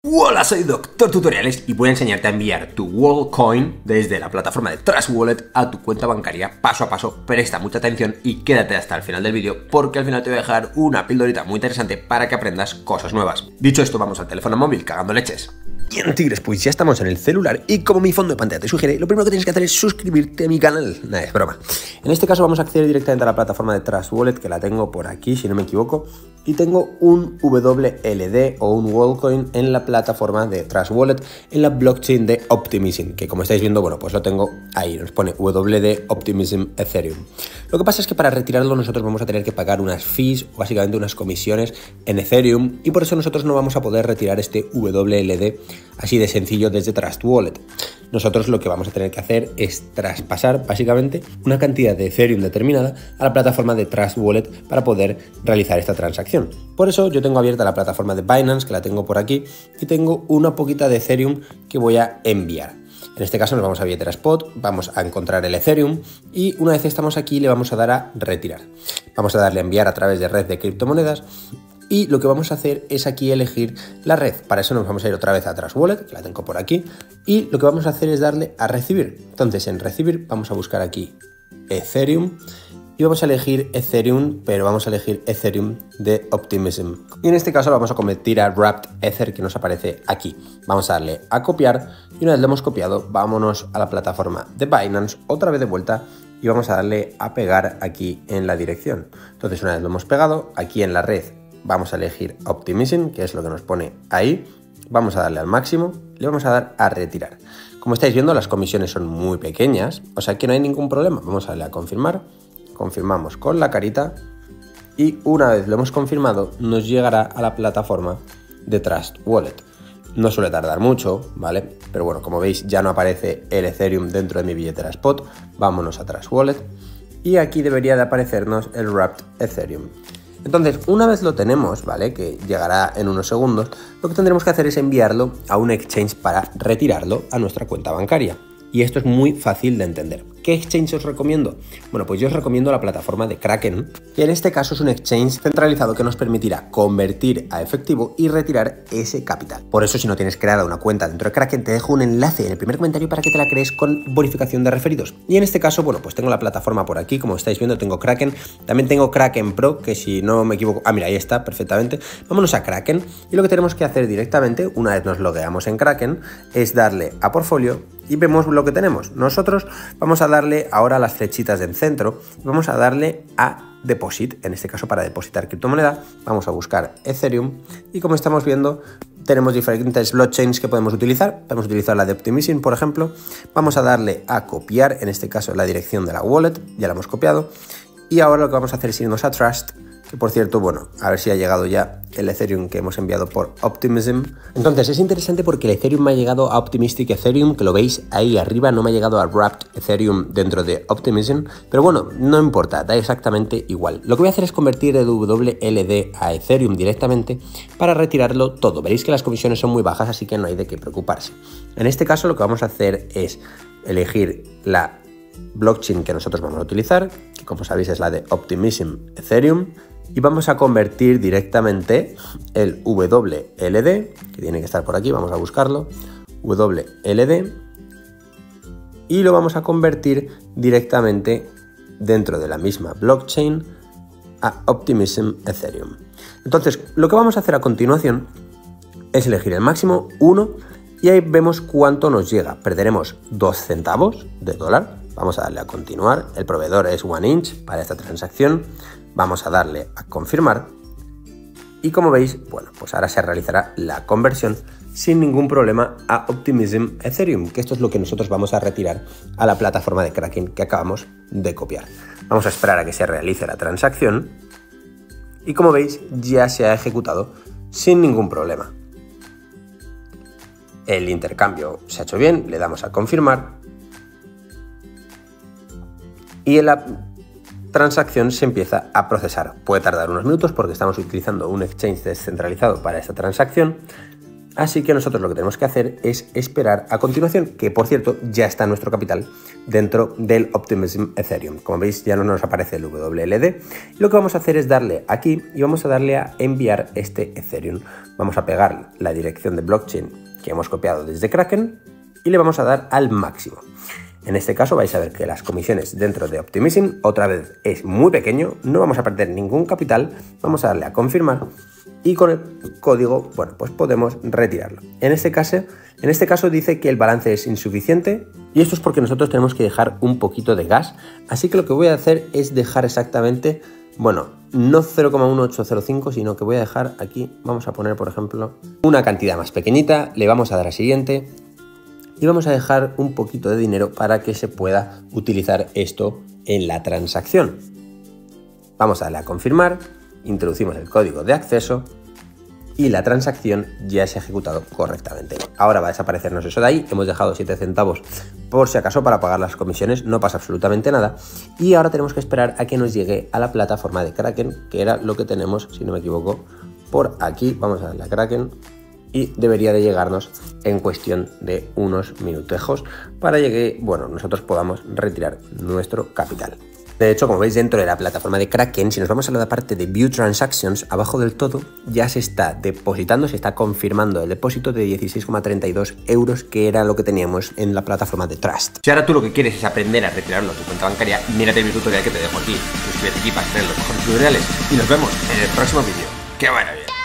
Hola, soy Doctor Tutoriales y voy a enseñarte a enviar tu WorldCoin desde la plataforma de Trust Wallet a tu cuenta bancaria paso a paso. Presta mucha atención y quédate hasta el final del vídeo porque al final te voy a dejar una pildorita muy interesante para que aprendas cosas nuevas. Dicho esto, vamos al teléfono móvil cagando leches. Bien, tigres, pues ya estamos en el celular y como mi fondo de pantalla te sugiere, lo primero que tienes que hacer es suscribirte a mi canal. Nada, es broma. En este caso vamos a acceder directamente a la plataforma de Trust Wallet, que la tengo por aquí, si no me equivoco, y tengo un WLD o un WorldCoin en la plataforma de Trust Wallet, en la blockchain de Optimism, que como estáis viendo, bueno, pues lo tengo ahí, nos pone WLD Optimism Ethereum. Lo que pasa es que para retirarlo nosotros vamos a tener que pagar unas fees, básicamente unas comisiones en Ethereum, y por eso nosotros no vamos a poder retirar este WLD así de sencillo desde Trust Wallet. Nosotros lo que vamos a tener que hacer es traspasar básicamente una cantidad de Ethereum determinada a la plataforma de Trust Wallet para poder realizar esta transacción. Por eso yo tengo abierta la plataforma de Binance, que la tengo por aquí, y tengo una poquita de Ethereum que voy a enviar. En este caso nos vamos a billetera Spot, vamos a encontrar el Ethereum y una vez estamos aquí le vamos a dar a retirar. Vamos a darle a enviar a través de red de criptomonedas. Y lo que vamos a hacer es aquí elegir la red. Para eso nos vamos a ir otra vez a Trust Wallet, que la tengo por aquí. Y lo que vamos a hacer es darle a recibir. Entonces en recibir vamos a buscar aquí Ethereum. Y vamos a elegir Ethereum, pero vamos a elegir Ethereum de Optimism. Y en este caso lo vamos a convertir a Wrapped Ether, que nos aparece aquí. Vamos a darle a copiar y una vez lo hemos copiado, vámonos a la plataforma de Binance, otra vez de vuelta, y vamos a darle a pegar aquí en la dirección. Entonces una vez lo hemos pegado, aquí en la red vamos a elegir Optimism, que es lo que nos pone ahí. Vamos a darle al máximo, le vamos a dar a retirar. Como estáis viendo, las comisiones son muy pequeñas, o sea que no hay ningún problema. Vamos a darle a confirmar, confirmamos con la carita y una vez lo hemos confirmado, nos llegará a la plataforma de Trust Wallet. No suele tardar mucho, ¿vale? Pero bueno, como veis, ya no aparece el Ethereum dentro de mi billetera Spot. Vámonos a Trust Wallet y aquí debería de aparecernos el Wrapped Ethereum. Entonces, una vez lo tenemos, ¿vale? Que llegará en unos segundos, lo que tendremos que hacer es enviarlo a un exchange para retirarlo a nuestra cuenta bancaria. Y esto es muy fácil de entender. ¿Qué exchange os recomiendo? Bueno, pues yo os recomiendo la plataforma de Kraken, que en este caso es un exchange centralizado que nos permitirá convertir a efectivo y retirar ese capital. Por eso, si no tienes creada una cuenta dentro de Kraken, te dejo un enlace en el primer comentario para que te la crees con bonificación de referidos. Y en este caso, bueno, pues tengo la plataforma por aquí, como estáis viendo, tengo Kraken. También tengo Kraken Pro, que si no me equivoco... Ah, mira, ahí está, perfectamente. Vámonos a Kraken y lo que tenemos que hacer directamente, una vez nos logueamos en Kraken, es darle a portfolio y vemos lo que tenemos. Nosotros vamos a darle ahora a las flechitas del centro y vamos a darle a Deposit, en este caso para depositar criptomoneda. Vamos a buscar Ethereum y como estamos viendo tenemos diferentes blockchains que podemos utilizar. Podemos utilizar la de Optimism, por ejemplo. Vamos a darle a copiar, en este caso la dirección de la wallet, ya la hemos copiado. Y ahora lo que vamos a hacer es irnos a Trust, que por cierto, bueno, a ver si ha llegado ya el Ethereum que hemos enviado por Optimism. Entonces es interesante porque el Ethereum me ha llegado a Optimistic Ethereum, que lo veis ahí arriba, no me ha llegado a Wrapped Ethereum dentro de Optimism, pero bueno, no importa, da exactamente igual. Lo que voy a hacer es convertir el WLD a Ethereum directamente para retirarlo todo. Veréis que las comisiones son muy bajas, así que no hay de qué preocuparse. En este caso lo que vamos a hacer es elegir la blockchain que nosotros vamos a utilizar, que como sabéis es la de Optimism Ethereum. Y vamos a convertir directamente el WLD, que tiene que estar por aquí, vamos a buscarlo, WLD, y lo vamos a convertir directamente dentro de la misma blockchain a Optimism Ethereum. Entonces, lo que vamos a hacer a continuación es elegir el máximo 1 y ahí vemos cuánto nos llega. Perderemos 2 centavos de dólar. Vamos a darle a continuar. El proveedor es OneInch para esta transacción. Vamos a darle a confirmar y como veis, bueno, pues ahora se realizará la conversión sin ningún problema a Optimism Ethereum, que esto es lo que nosotros vamos a retirar a la plataforma de Kraken que acabamos de copiar. Vamos a esperar a que se realice la transacción y como veis ya se ha ejecutado sin ningún problema. El intercambio se ha hecho bien, le damos a confirmar y la transacción se empieza a procesar. Puede tardar unos minutos porque estamos utilizando un exchange descentralizado para esta transacción, Así que nosotros lo que tenemos que hacer es esperar a continuación, que por cierto ya está nuestro capital dentro del Optimism Ethereum. Como veis ya no nos aparece el WLD. Lo que vamos a hacer es darle aquí y vamos a darle a enviar este Ethereum. Vamos a pegar la dirección de blockchain que hemos copiado desde Kraken y le vamos a dar al máximo. En este caso vais a ver que las comisiones dentro de Optimism otra vez es muy pequeño, no vamos a perder ningún capital, vamos a darle a confirmar y con el código, bueno, pues podemos retirarlo. En este caso dice que el balance es insuficiente y esto es porque nosotros tenemos que dejar un poquito de gas, así que lo que voy a hacer es dejar exactamente, bueno, no 0,1805, sino que voy a dejar aquí, vamos a poner por ejemplo una cantidad más pequeñita, le vamos a dar a siguiente y vamos a dejar un poquito de dinero para que se pueda utilizar esto en la transacción. Vamos a darle a confirmar, introducimos el código de acceso y la transacción ya se ha ejecutado correctamente. Ahora va a desaparecernos eso de ahí, hemos dejado 7 centavos por si acaso para pagar las comisiones, no pasa absolutamente nada. Y ahora tenemos que esperar a que nos llegue a la plataforma de Kraken, que era lo que tenemos, si no me equivoco, por aquí. Vamos a darle a Kraken y debería de llegarnos en cuestión de unos minutejos para que, bueno, nosotros podamos retirar nuestro capital. De hecho, como veis dentro de la plataforma de Kraken, si nos vamos a la parte de View Transactions, abajo del todo ya se está depositando, se está confirmando el depósito de 16,32 euros, que era lo que teníamos en la plataforma de Trust. Si ahora tú lo que quieres es aprender a retirarlo a tu cuenta bancaria, mírate mi tutorial que te dejo aquí. Suscríbete aquí para tener los mejores tutoriales y nos vemos en el próximo vídeo. ¡Que vaya bien!